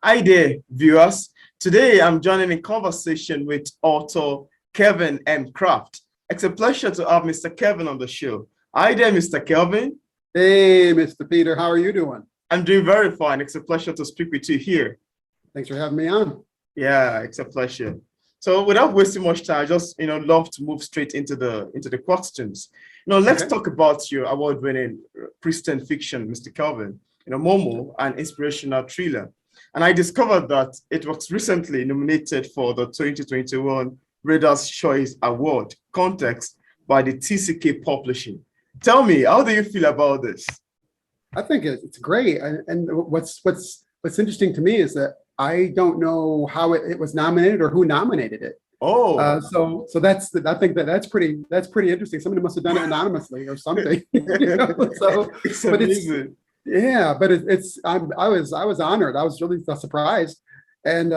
Hi there, viewers. Today I'm joining in conversation with author Kevin M. Kraft. It's a pleasure to have Mr. Kevin on the show. Hi there, Mr. Kevin. Hey, Mr. Peter, how are you doing? I'm doing very fine. It's a pleasure to speak with you here. Thanks for having me on. Yeah, it's a pleasure. So without wasting much time, I just love to move straight into the questions. Let's Okay. talk about your award-winning Christian fiction, Mr. Kelvin. Momo, an inspirational thriller. And I discovered that it was recently nominated for the 2021 Reader's Choice Award Context by the TCK Publishing. Tell me, how do you feel about this? I think it's great. And what's interesting to me is that I don't know how it was nominated or who nominated it. Oh, So I think that's pretty interesting. Somebody must have done it anonymously or something. So, it's but amazing. yeah, but I was honored. I was really surprised. And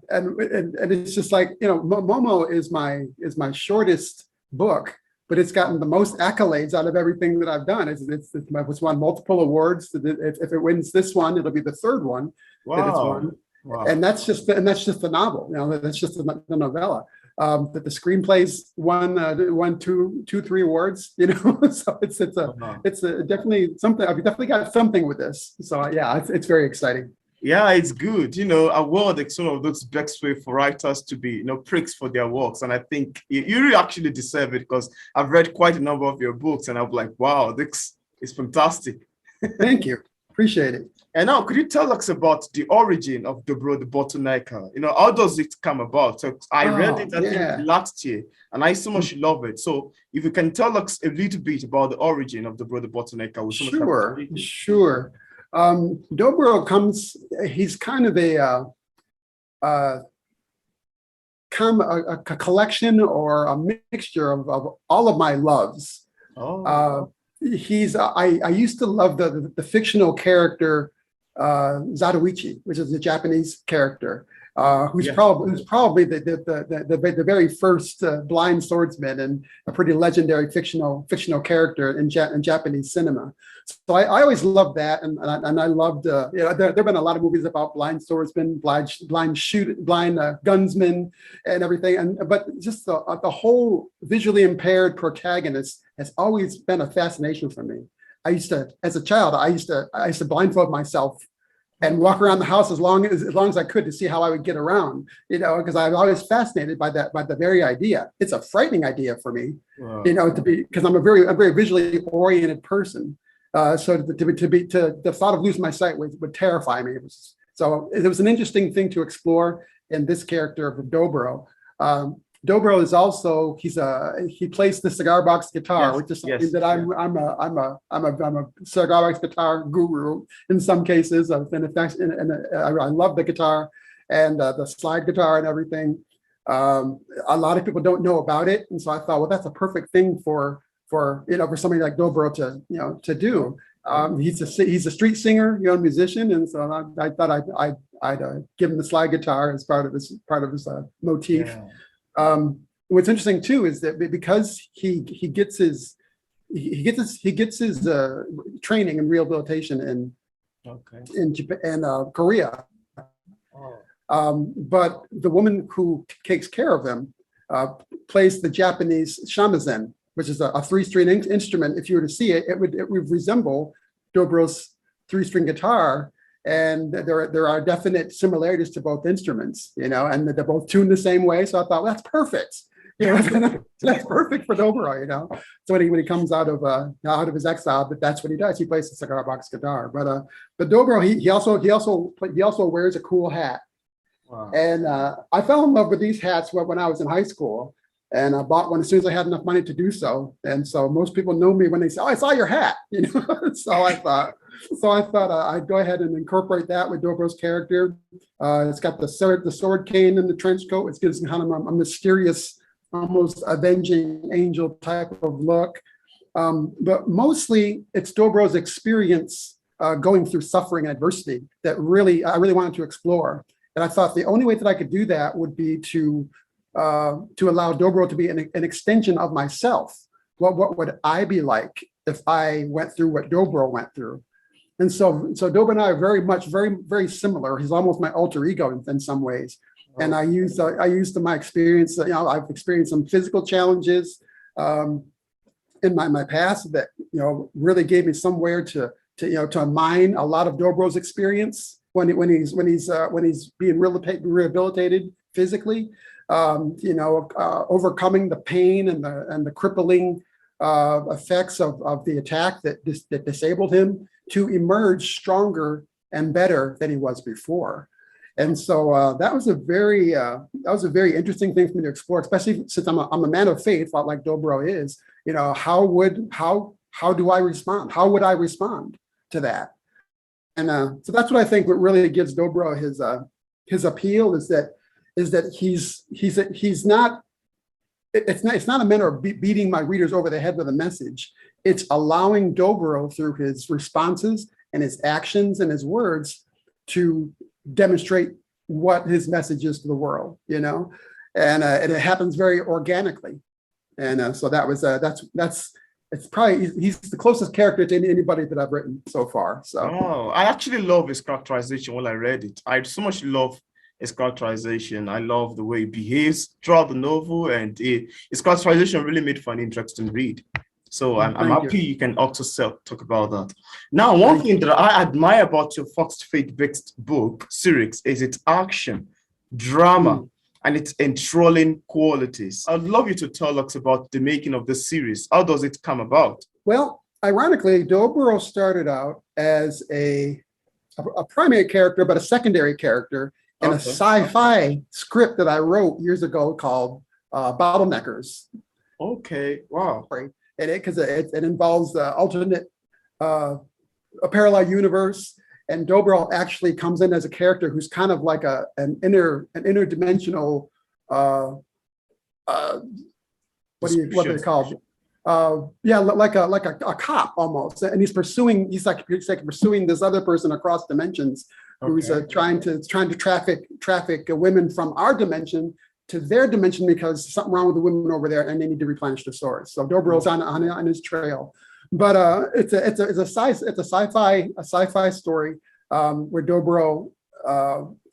it's just like, Momo is my shortest book, but it's gotten the most accolades out of everything that I've done. It's won multiple awards. If it wins this one, it'll be the third one that it's Wow. won. Wow. And that's just the novel. That's just the novella. That the screenplays won two, three awards. So Wow. it's definitely something. I've definitely got something with this. So yeah, it's very exciting. Yeah, it's good. Award is one of those best way for writers to be, pricks for their works. And I think you really actually deserve it because I've read quite a number of your books and I'm like, wow, this is fantastic. Thank you. Appreciate it. And now, could you tell us about the origin of Dobro the bottlenecker? How does it come about? So I read it, I Yeah. think, last year, and I so much love it. So if you can tell us a little bit about the origin of Dobro the bottlenecker, with so much Sure. appreciation. Sure. Dobro he's kind of uh, a collection or a mixture of all of my loves. Oh, I used to love the fictional character Zatoichi, which is a Japanese character, who's yeah. probably the very first blind swordsman and a pretty legendary fictional character in Japanese cinema. So I always loved that, and I loved there've been a lot of movies about blind swordsmen, blind gunsmen, and everything. But just the whole visually impaired protagonist has always been a fascination for me. As a child, I used to blindfold myself and walk around the house as long as I could to see how I would get around, because I was always fascinated by the very idea. It's a frightening idea for me, Wow. because I'm a very visually oriented person. So the thought of losing my sight would terrify me. It was an interesting thing to explore in this character of Dobro. Dobro is also he plays the cigar box guitar, Yes, which is something yes, that I'm a cigar box guitar guru in some cases. I love the guitar and the slide guitar and everything. A lot of people don't know about it, and so I thought, well, that's a perfect thing for somebody like Dobro to do. He's a street singer, musician, and so I thought I'd give him the slide guitar as part of his motif. yeah. What's interesting too is that because he gets his training and rehabilitation Okay. in Japan and Korea, but the woman who takes care of him plays the Japanese shamisen, which is a three-string instrument. If you were to see it, it would resemble Dobro's three-string guitar. And there are definite similarities to both instruments, and they're both tuned the same way. So I thought, well, that's perfect. That's perfect for Dobro, So when he comes out of his exile, that's what he does. He plays the cigar box guitar. But Dobro, he also wears a cool hat. Wow. And I fell in love with these hats when I was in high school. And I bought one as soon as I had enough money to do so. And so most people know me when they say, "Oh, I saw your hat." So I thought I'd go ahead and incorporate that with Dobro's character. It's got the sword cane and the trench coat, which gives him kind of a mysterious, almost avenging angel type of look. But mostly it's Dobro's experience going through suffering and adversity that I really wanted to explore. And I thought the only way that I could do that would be to allow Dobro to be an extension of myself. What would I be like if I went through what Dobro went through? so Dobro and I are very similar. He's almost my alter ego in some ways. And I used my experience. I've experienced some physical challenges in my past that really gave me somewhere to mine a lot of Dobro's experience when he's being rehabilitated physically. Overcoming the pain and the crippling effects of the attack that disabled him, to emerge stronger and better than he was before. And so that was a very interesting thing for me to explore, especially since I'm a man of faith, like Dobro is. How do I respond? How would I respond to that? And so that's what I think. What really gives Dobro his appeal is that he's not. It's not a matter of beating my readers over the head with a message. It's allowing Dobro, through his responses and his actions and his words, to demonstrate what his message is to the world, and it happens very organically. And so it's probably, he's the closest character to anybody that I've written so far. So I actually love his characterization when I read it. I so much love his characterization. I love the way he behaves throughout the novel, and his characterization really made for an interesting read. So I'm happy you can also talk about that. Now, one thing that I admire about your Fox Faith-based book series is its action, drama, and its enthralling qualities. I'd love you to tell us about the making of the series. How does it come about? Well, ironically, Dobro started out as a primary character, but a secondary character in a sci-fi script that I wrote years ago called Bottleneckers. Okay, wow. Because it involves the alternate, a parallel universe, and Dobro actually comes in as a character who's kind of like an interdimensional, what are they called? Like a cop almost, and he's pursuing this other person across dimensions, who's trying to traffic women from our dimension to their dimension because there's something wrong with the women over there and they need to replenish the source. So Dobro's on his trail, but it's a sci-fi story where Dobro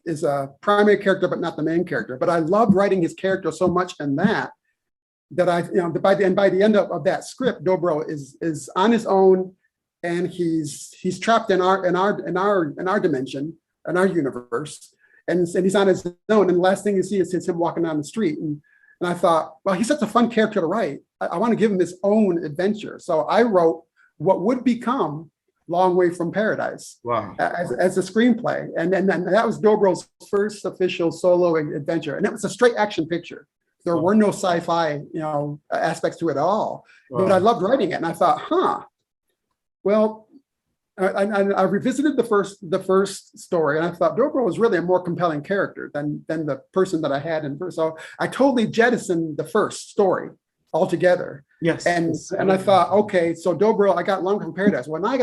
is a primary character but not the main character. But I love writing his character so much in that by the end of that script, Dobro is on his own, and he's trapped in our dimension, in our universe. And he's on his own. And the last thing you see is him walking down the street. And I thought, well, he's such a fun character to write. I want to give him his own adventure. So I wrote what would become Long Way from Paradise as a screenplay. And then that was Dobro's first official solo adventure. And it was a straight action picture. There were no sci-fi, aspects to it at all. But I loved writing it. And I thought, well, I revisited the first story, and I thought Dobro was really a more compelling character than the person that I had in first. So I totally jettisoned the first story altogether. Yes. And I thought, okay, so Dobro, I got Long Way from Paradise. Well, now I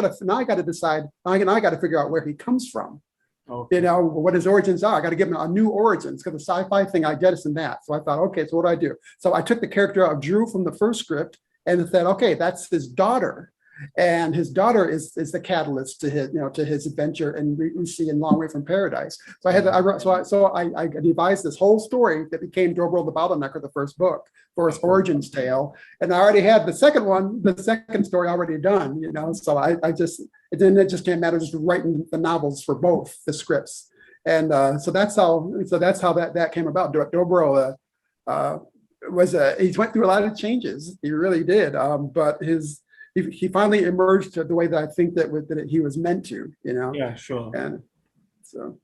got to decide. I got to figure out where he comes from. Okay. What his origins are. I got to give him a new origins, because the sci-fi thing, I jettisoned that. So I thought, okay, so what do I do? So I took the character of Drew from the first script and said, okay, that's his daughter. And his daughter is the catalyst to his adventure, and we see in Long Way from Paradise. So I devised this whole story that became Dobro the Bottlenecker, the first book, for his origins tale. And I already had the second story already done, So it just came out of just writing the novels for both the scripts. And so that's how that came about. Dobro he went through a lot of changes. He really did. But he finally emerged the way that I think that he was meant to, Yeah, sure. And so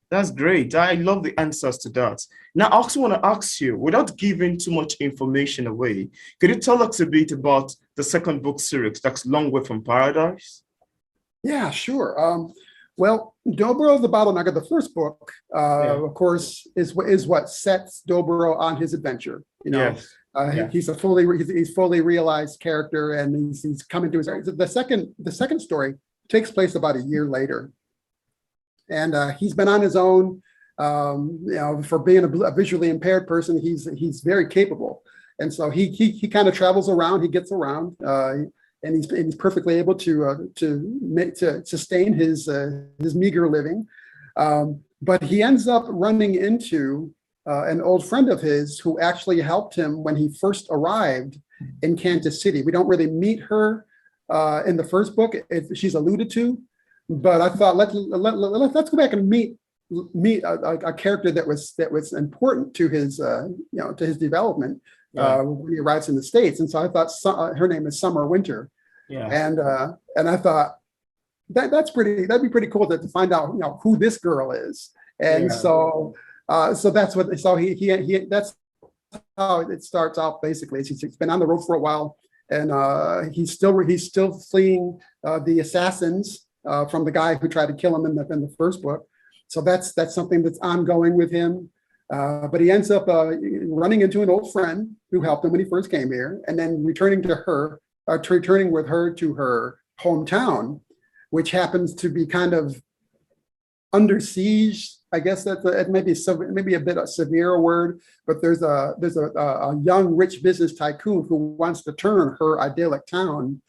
that's great. I love the answers to that. Now, I also want to ask you, without giving too much information away, could you tell us a bit about the second book series, that's Long Way from Paradise? Yeah, sure. Well, Dobro the Bottlenecker, the first book, of course, is what sets Dobro on his adventure. Yes. He's fully realized character, and he's coming to his. The second story takes place about a year later, and he's been on his own. For being a visually impaired person, he's very capable, and so he kind of travels around. He gets around, and he's perfectly able to sustain his meager living. But he ends up running into an old friend of his who actually helped him when he first arrived in Kansas City. We don't really meet her in the first book. She's alluded to, but I thought let's go back and meet a character that was important to his to his development when he arrives in the States. And so I thought her name is Summer Winter, and I thought that'd be pretty cool to find out who this girl is. And so that's what that's how it starts out. Basically, he's been on the road for a while, and he's still fleeing the assassins from the guy who tried to kill him in the first book. So that's something that's ongoing with him. But he ends up running into an old friend who helped him when he first came here, and then returning with her to her hometown, which happens to be kind of under siege. I guess that maybe a bit of a severe word, but there's a young rich business tycoon who wants to turn her idyllic town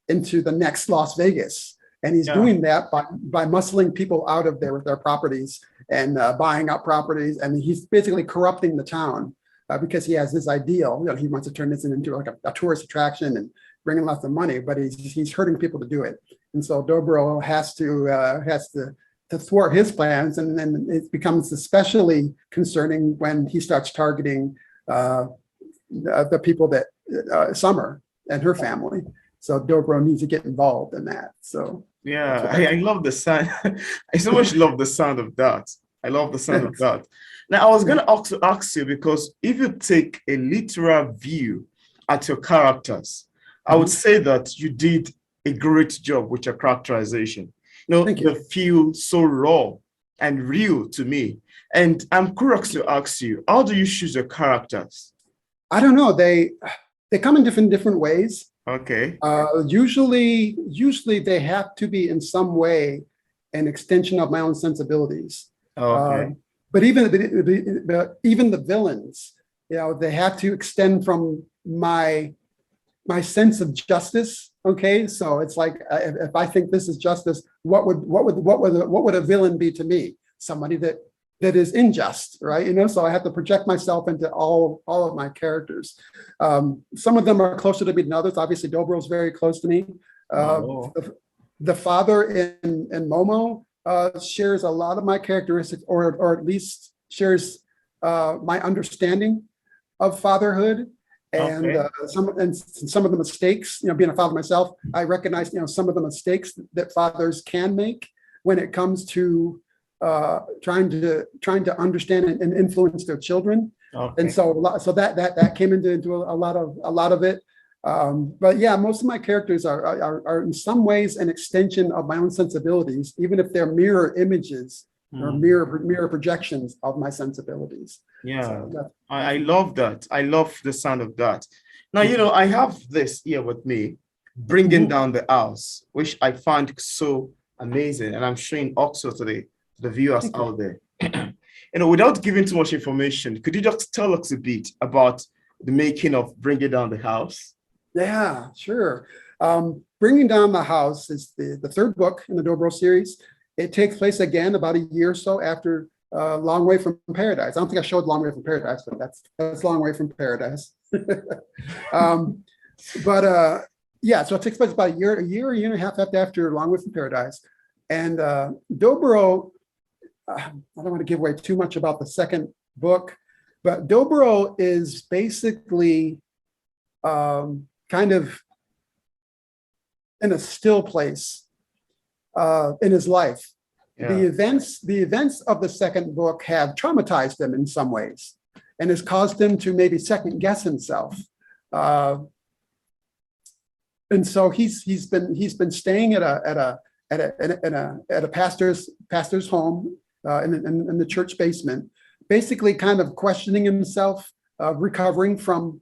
into the next Las Vegas. And he's doing that by muscling people out of there with their properties and buying up properties. And he's basically corrupting the town because he has this ideal. He wants to turn this into like a tourist attraction and bring in lots of money, but he's hurting people to do it. And so Dobro has to thwart his plans. And then it becomes especially concerning when he starts targeting the people that Summer and her family. So Dobro needs to get involved in that. So. Yeah, I love the sound. I so much love the sound of that. I love the sound of that. Now, I was going to also ask you, because if you take a literal view at your characters, I would say that you did a great job with your characterization. They feel so raw and real to me. And I'm curious to ask you, how do you choose your characters? I don't know. They come in different ways. Okay. Usually they have to be in some way an extension of my own sensibilities. Okay. But even the villains, they have to extend from my sense of justice. Okay, so it's like if I think this is justice, what would a villain be to me? Somebody that is unjust, right? So I have to project myself into all of my characters. Some of them are closer to me than others. Obviously, Dobro is very close to me. The father in Momo shares a lot of my characteristics, or at least shares my understanding of fatherhood. And some of the mistakes, being a father myself, I recognize, some of the mistakes that fathers can make when it comes to trying to understand and influence their children. And so that came into a lot of it. But yeah, most of my characters are in some ways an extension of my own sensibilities, even if they're mirror images or mirror projections of my sensibilities. Yeah, so I love that. I love the sound of that. Now, I have this here with me, Bringing Down the House, which I find so amazing. And I'm showing also to the viewers out there. Without giving too much information, could you just tell us a bit about the making of Bringing Down the House? Yeah, sure. Bringing Down the House is the third book in the Dobro series. It takes place again about a year or so after Long Way from Paradise. I don't think I showed Long Way from Paradise, but that's Long Way from Paradise. So it takes place about a year and a half after Long Way from Paradise. And Dobro, I don't want to give away too much about the second book, but Dobro is basically kind of in a still place in his life. Yeah. The events of the second book have traumatized him in some ways, and has caused him to maybe second guess himself. And so he's been staying at a pastor's home in the church basement, basically kind of questioning himself, recovering from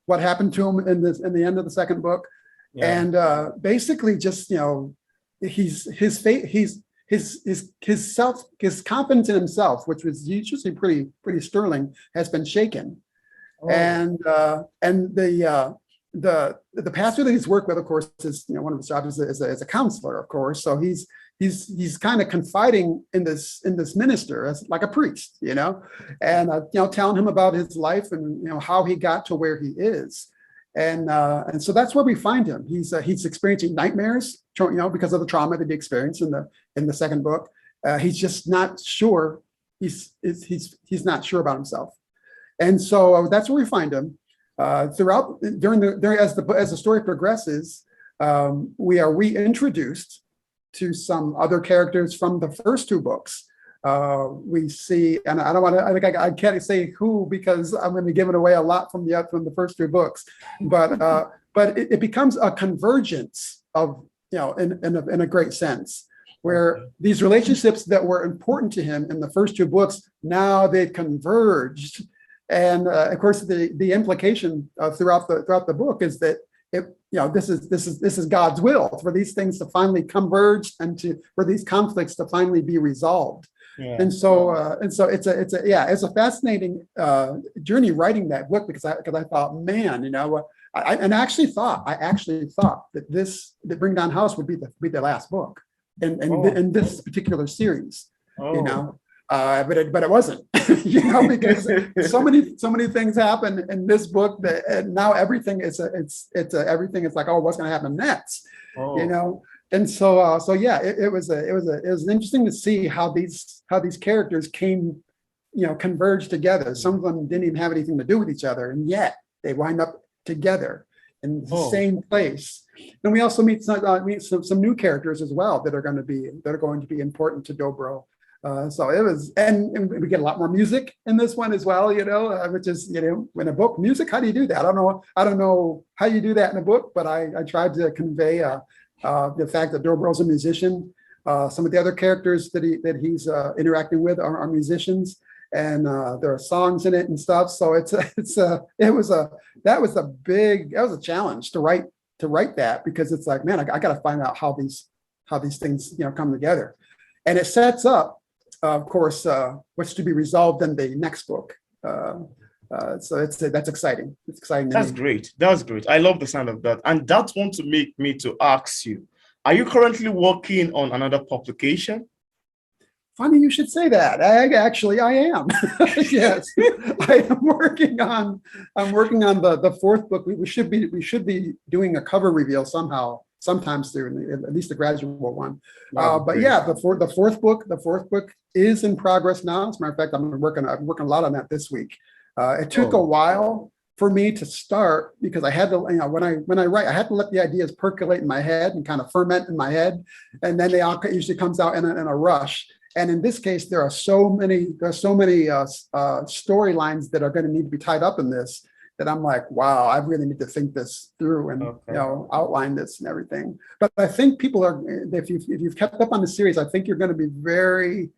what happened to him in the end of the second book. Yeah. And basically just his confidence in himself, which was usually pretty sterling, has been shaken. Oh. And the pastor that he's worked with, of course, is one of his jobs is a counselor, of course. So he's kind of confiding in this minister as like a priest, and telling him about his life and how he got to where he is, and so that's where we find him. He's experiencing nightmares, because of the trauma that he experienced in the second book. He's just not sure. He's not sure about himself, and so that's where we find him. As the story progresses, we are reintroduced to some other characters from the first two books. We see, and I don't want to. I can't say who because I'm going to be giving away a lot from the first two books. But it becomes a convergence of in a great sense, where these relationships that were important to him in the first two books, now they've converged. And of course, the implication throughout the book is that this is God's will for these things to finally converge and for these conflicts to finally be resolved. Yeah. And so it's a fascinating journey writing that book because I thought, man, I actually thought that Bring Down House would be the last book in this particular series, but it wasn't, because so many things happen in this book that now everything is everything is like, oh, what's going to happen next, and so it was interesting to see how these characters came, converged together. Some of them didn't even have anything to do with each other, and yet they wind up together in the same place. And we also meet some new characters as well that are going to be important to Dobro. So it was, and we get a lot more music in this one as well, which is, in a book, music, how do you do that? I don't know how you do that in a book, but I tried to convey the fact that Dobro's a musician. Some of the other characters that he's interacting with are musicians, and there are songs in it and stuff. So that was a challenge to write that, because it's like, man, I got to find out how these things come together, and it sets up, of course, what's to be resolved in the next book. So that's exciting. It's exciting. That's great. That's great. I love the sound of that. And that's want to make me to ask you, are you currently working on another publication? Funny you should say that. I am. Yes, I am working on. I'm working on the fourth book. We should be doing a cover reveal sometime soon, at least the graduate one. But yeah, the fourth book is in progress now. As a matter of fact, I'm working a lot on that this week. It took a while for me to start because I had to, when I write, I have to let the ideas percolate in my head and kind of ferment in my head, and then they all usually comes out in a rush. And in this case, there are so many storylines that are going to need to be tied up in this that I'm like, wow, I really need to think this through and outline this and everything. But I think people are, if you've kept up on the series, I think you're going to be very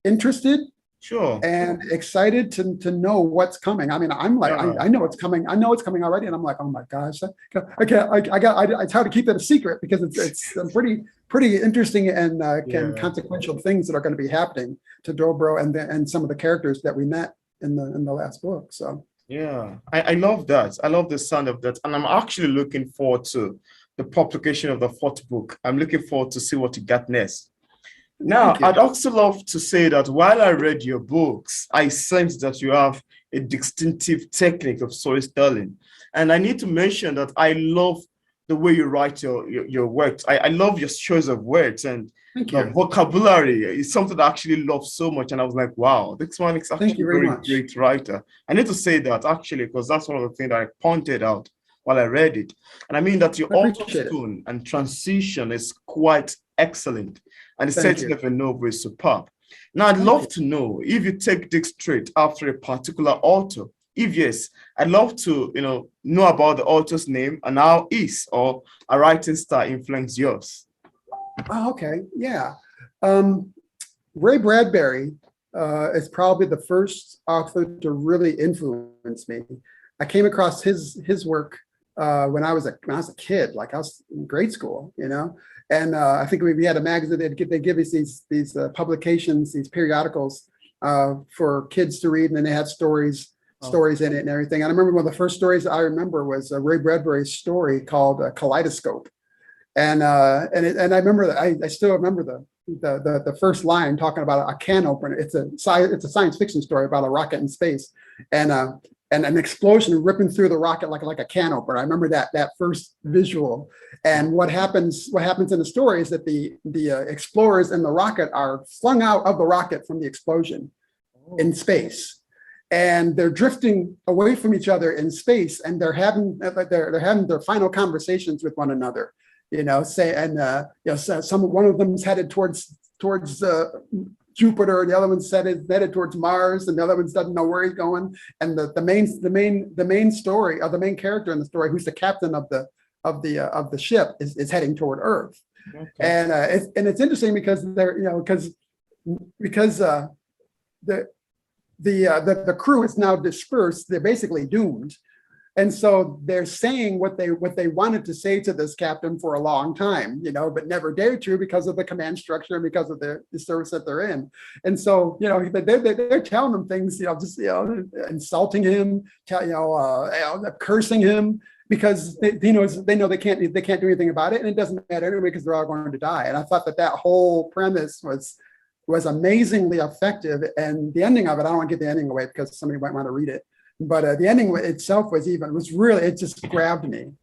interested. Sure. And excited to know what's coming. I mean, I'm like, I know it's coming. I know it's coming already, and I'm like, oh my gosh, I try to keep it a secret because it's pretty interesting and consequential things that are going to be happening to Dobro and some of the characters that we met in the last book. So yeah, I love that. I love the sound of that, and I'm actually looking forward to the publication of the fourth book. I'm looking forward to see what you got next. Now, I'd also love to say that while I read your books, I sensed that you have a distinctive technique of storytelling. And I need to mention that I love the way you write your words. I love your choice of words, and the vocabulary is something I actually love so much. And I was like, wow, this one is actually a very great writer. I need to say that actually, because that's one of the things that I pointed out while I read it. And I mean that your author tone and transition is quite excellent. And the setting of a novel is superb. Now, I'd love to know if you take this straight after a particular author. If yes, I'd love to know about the author's name and how his or a writing style influenced yours. Oh, okay, yeah. Ray Bradbury is probably the first author to really influence me. I came across his work when I was a kid, like I was in grade school, And I think we had a magazine. They give us these publications, these periodicals for kids to read, and then they had stories Oh, stories in it and everything. And I remember one of the first stories I remember was Ray Bradbury's story called Kaleidoscope. And I remember that I still remember the first line talking about a can opener. It's a science fiction story about a rocket in space, and an explosion ripping through the rocket like a can opener. I remember that first visual. And what happens in the story is that the explorers in the rocket are flung out of the rocket from the explosion in space, and they're drifting away from each other in space, and they're having their final conversations with one another. One of them's headed towards Jupiter, the other one's headed towards Mars, and the other one doesn't know where he's going. And the main story, or the main character in the story, who's the captain of the ship, is heading toward Earth. Okay. And it's interesting because the crew is now dispersed. They're basically doomed. And so they're saying what they wanted to say to this captain for a long time, but never dared to because of the command structure and because of the service that they're in. And so, they're telling them things, insulting him, cursing him, because they know they can't do anything about it, and it doesn't matter anyway because they're all going to die. And I thought that whole premise was amazingly effective. And the ending of it, I don't want to give the ending away because somebody might want to read it. But the ending itself it just grabbed me,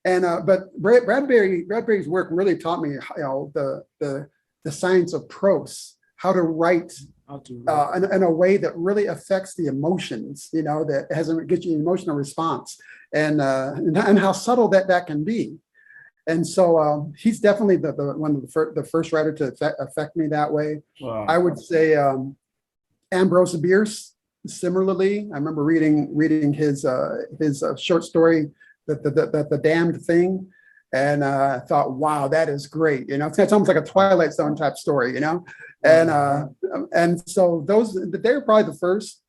And but Bradbury's work really taught me, the science of prose, how to write in a way that really affects the emotions, that gets you an emotional response, and how subtle that can be. And so he's definitely the one of the first writer to affect me that way. Wow. I would say Ambrose Bierce. Similarly, I remember reading his short story, the Damned Thing, and I thought, wow, that is great. It's almost like a Twilight Zone type story, and so they're probably the first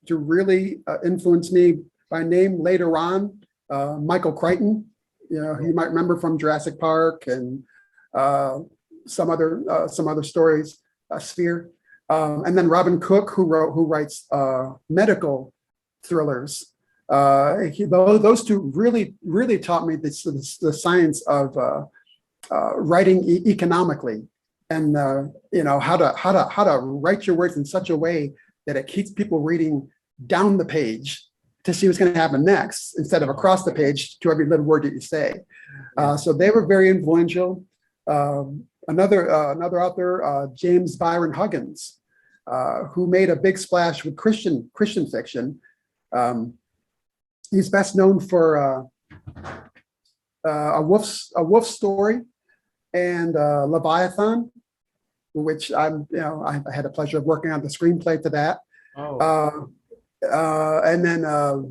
to really influence me by name. Later on, Michael Crichton, you might remember from Jurassic Park and some other stories, Sphere. And then Robin Cook, who writes medical thrillers. Those two really taught me the science of writing economically, and how to write your words in such a way that it keeps people reading down the page to see what's going to happen next, instead of across the page to every little word that you say. So they were very influential. Another author, James Byron Huggins, who made a big splash with Christian fiction. He's best known for a Wolf Story and Leviathan, which I had the pleasure of working on the screenplay to that. Oh. And then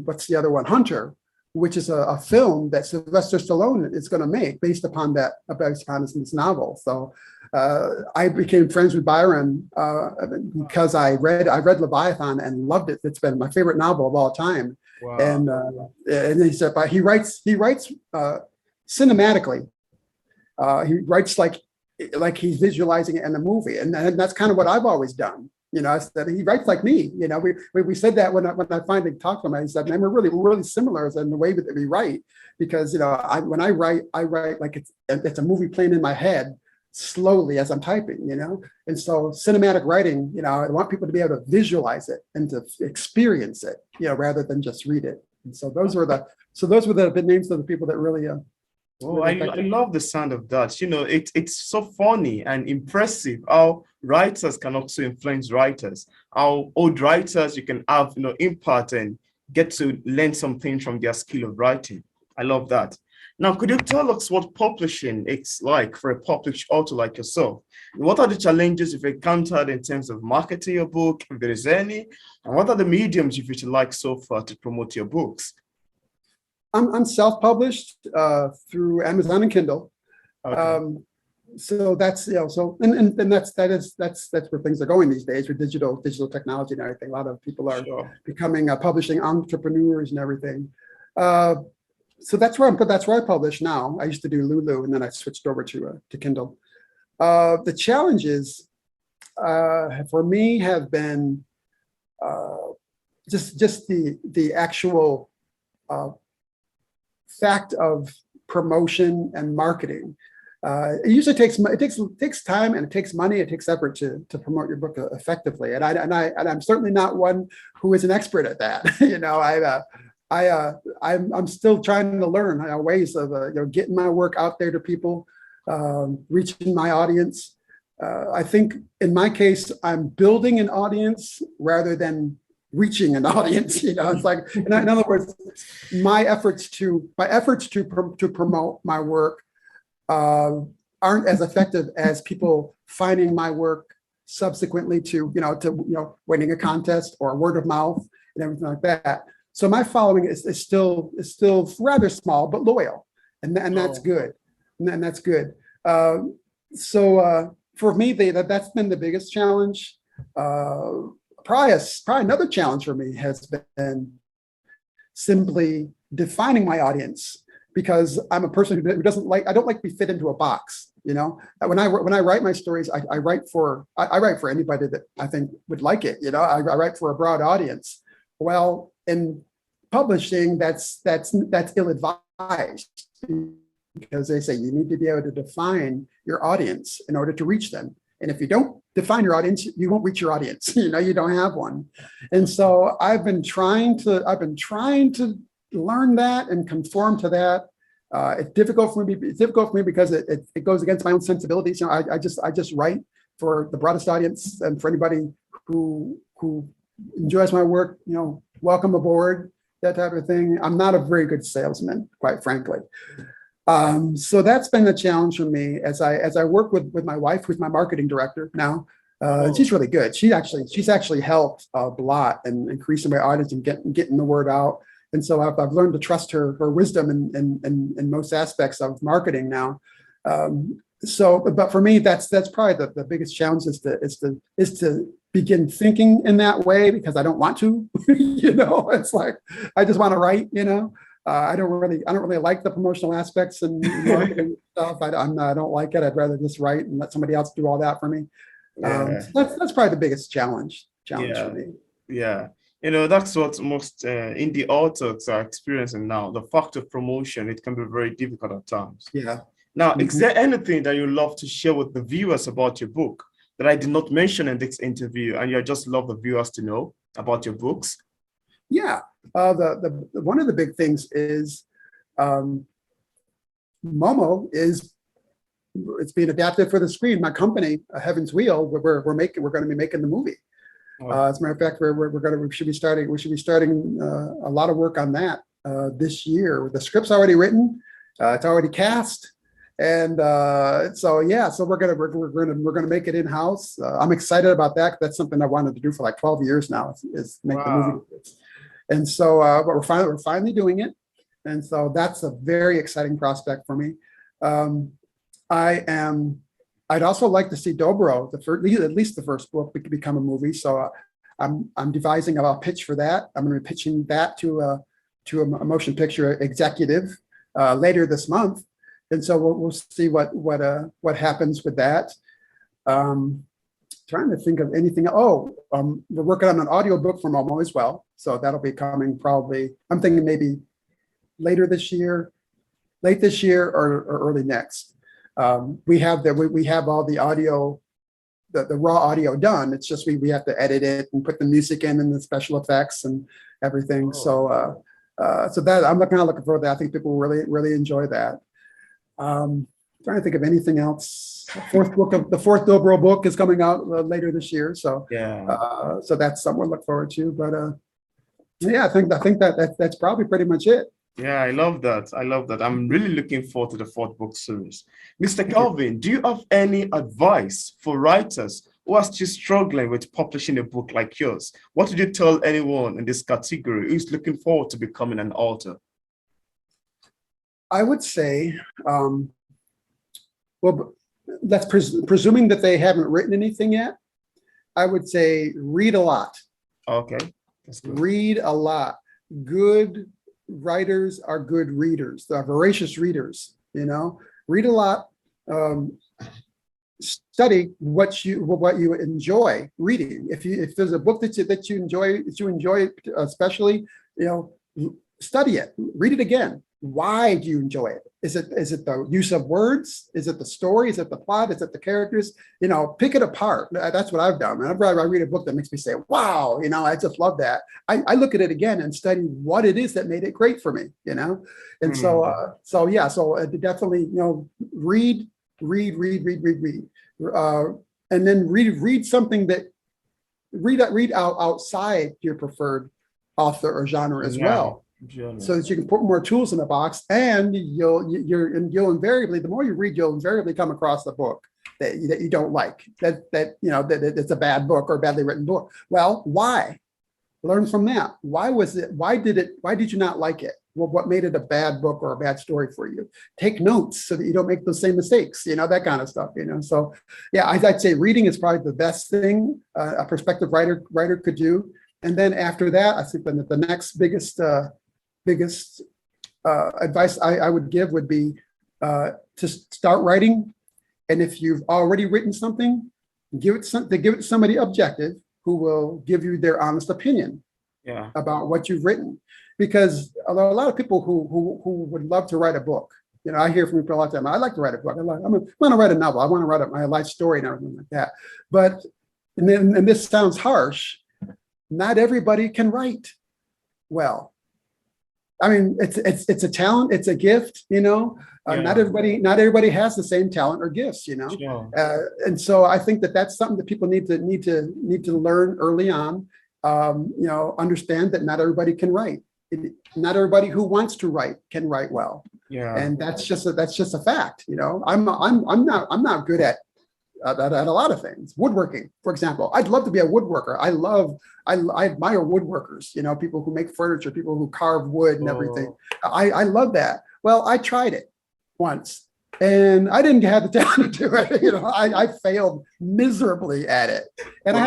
what's the other one? Hunter, which is a film that Sylvester Stallone is going to make based upon this novel. So I became friends with Byron because I read Leviathan and loved it. It's been my favorite novel of all time. Wow. And he said, but he writes cinematically. He writes like he's visualizing it in the movie, and that's kind of what I've always done. I said he writes like me. We said that when I finally talked to him. I said, man, we're really similar in the way that we write, because when I write like it's a movie playing in my head slowly as I'm typing. And so cinematic writing, I want people to be able to visualize it and to experience it, rather than just read it. And so those were the names of the people that really. Oh, I love the sound of that. It's so funny and impressive how writers can also influence writers. How old writers, you can have, impact and get to learn something from their skill of writing. I love that. Now, could you tell us what publishing is like for a published author like yourself? What are the challenges you've encountered in terms of marketing your book, if there is any? And what are the mediums you've utilized so far to promote your books? I'm self-published through Amazon and Kindle. Okay. So that's that's where things are going these days with digital technology and everything. A lot of people are becoming publishing entrepreneurs and everything. So that's where I publish now. I used to do Lulu, and then I switched over to Kindle. The challenges for me have been just the actual fact of promotion and marketing. It usually takes time and it takes money, it takes effort to promote your book effectively. And I'm certainly not one who is an expert at that. I'm still trying to learn ways of getting my work out there to people, reaching my audience. I think in my case, I'm building an audience rather than reaching an audience. It's like, in other words, my efforts to promote my work aren't as effective as people finding my work subsequently to winning a contest or word of mouth and everything like that. So my following is still rather small but loyal, and that's good, and that's good. So for me, that's been the biggest challenge. Probably another challenge for me has been simply defining my audience, because I'm a person who doesn't like, I don't like to be fit into a box. When I write my stories, I write for anybody that I think would like it. I write for a broad audience. Well, in publishing, that's ill-advised, because they say you need to be able to define your audience in order to reach them. And if you don't define your audience, you won't reach your audience. You don't have one. And so I've been trying to learn that and conform to that. It's difficult for me because it goes against my own sensibilities. I just write for the broadest audience, and for anybody who enjoys my work, welcome aboard, that type of thing. I'm not a very good salesman, quite frankly. So that's been a challenge for me as I work with my wife, who's my marketing director now. She's really good. She's actually helped a lot in increasing my audience and getting the word out. And so I've learned to trust her wisdom in most aspects of marketing now. But for me, that's probably the biggest challenge is to begin thinking in that way, because I don't want to. It's like I just want to write. I don't really like the promotional aspects and marketing stuff. I don't like it. I'd rather just write and let somebody else do all that for me. Yeah. So that's probably the biggest challenge for me. Yeah. That's what most indie authors are experiencing now. The fact of promotion, it can be very difficult at times. Yeah. Now, is there anything that you love to share with the viewers about your book that I did not mention in this interview, and you just love the viewers to know about your books? Yeah. The one of the big things is Momo it's being adapted for the screen. My company, Heaven's Wheel, we're going to be making the movie. As a matter of fact, we should be starting a lot of work on that this year. The script's already written, it's already cast, and so we're gonna make it in house. I'm excited about that. That's something I wanted to do for like 12 years now. Is make the movie, and so but we're finally doing it, and so that's a very exciting prospect for me. I'd also like to see Dobro, at least the first book, become a movie. So I'm devising a pitch for that. I'm going to be pitching that to a motion picture executive later this month, and so we'll see what happens with that. Trying to think of anything. We're working on an audiobook for Momo as well, so that'll be coming probably. I'm thinking maybe late this year or early next. We have all the audio, the raw audio done. It's just we have to edit it and put the music in and the special effects and everything. So that I'm kind of looking forward to that. I think people will really enjoy that. Trying to think of anything else. The fourth Dobro book is coming out later this year. So so that's something to look forward to. But I think that's probably pretty much it. Yeah, I love that. I'm really looking forward to the fourth book series. Mr. Calvin, do you have any advice for writers who are still struggling with publishing a book like yours? What would you tell anyone in this category who's looking forward to becoming an author? I would say, that's presuming that they haven't written anything yet. I would say read a lot. Okay, that's good. Read a lot. Good writers are good readers. They're voracious readers. Read a lot. study what you enjoy reading. If there's a book that you enjoy especially, study it, read it again. Why do you enjoy it? Is it the use of words? Is it the story? Is it the plot? Is it the characters? Pick it apart. That's what I've done. Whenever I read a book that makes me say, wow, I just love that. I look at it again and study what it is that made it great for me, And so definitely, read, and then read something that read out outside your preferred author or genre as well. So that you can put more tools in the box, and you'll invariably, the more you read, you'll invariably come across the book that you don't like, that it's a bad book or a badly written book. Well, why? Learn from that. Why did you not like it? Well, what made it a bad book or a bad story for you? Take notes so that you don't make those same mistakes, that kind of stuff, So yeah, I'd say reading is probably the best thing a prospective writer could do. And then after that, I think the next biggest advice I would give would be to start writing. And if you've already written something, give it to somebody objective who will give you their honest opinion about what you've written. Because a lot of people who would love to write a book, I hear from people a lot of time, I like to write a book. I want to write a novel. I want to write my life story and everything like that. But, and this sounds harsh, not everybody can write well. I mean, it's a talent, it's a gift, not everybody has the same talent or gifts, and so I think that's something that people need to learn early on. Understand that not everybody can write. Not everybody who wants to write can write well. And that's just a fact. I'm not good at a lot of things. Woodworking, for example. I'd love to be a woodworker. I admire woodworkers, people who make furniture, people who carve wood and everything. I love that. Well, I tried it once and I didn't have the talent to do it. I failed miserably at it. And I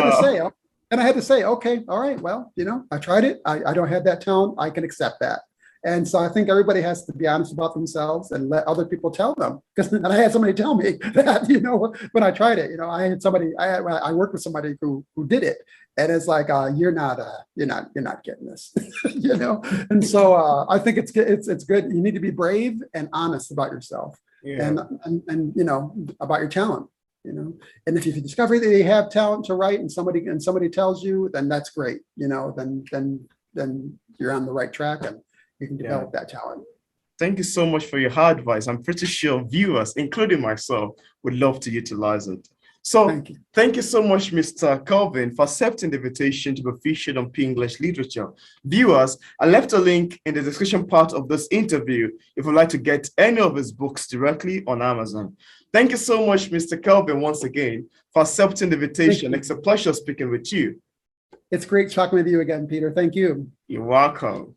had to say, okay, all right, well, I tried it. I don't have that talent. I can accept that. And so I think everybody has to be honest about themselves and let other people tell them. Because I had somebody tell me that, when I tried it, I worked with somebody who did it. And it's like, you're not getting this, And so I think it's good. You need to be brave and honest about yourself and about your talent. And if you discover that you have talent to write and somebody tells you, then that's great. Then you're on the right track and you can develop that talent. Thank you so much for your advice. I'm pretty sure viewers, including myself, would love to utilize it. So thank you so much, Mr. Kelvin, for accepting the invitation to be featured on P-English Literature. Viewers, I left a link in the description part of this interview if you'd like to get any of his books directly on Amazon. Thank you so much, Mr. Kelvin, once again, for accepting the invitation. It's a pleasure speaking with you. It's great talking with you again, Peter. Thank you. You're welcome.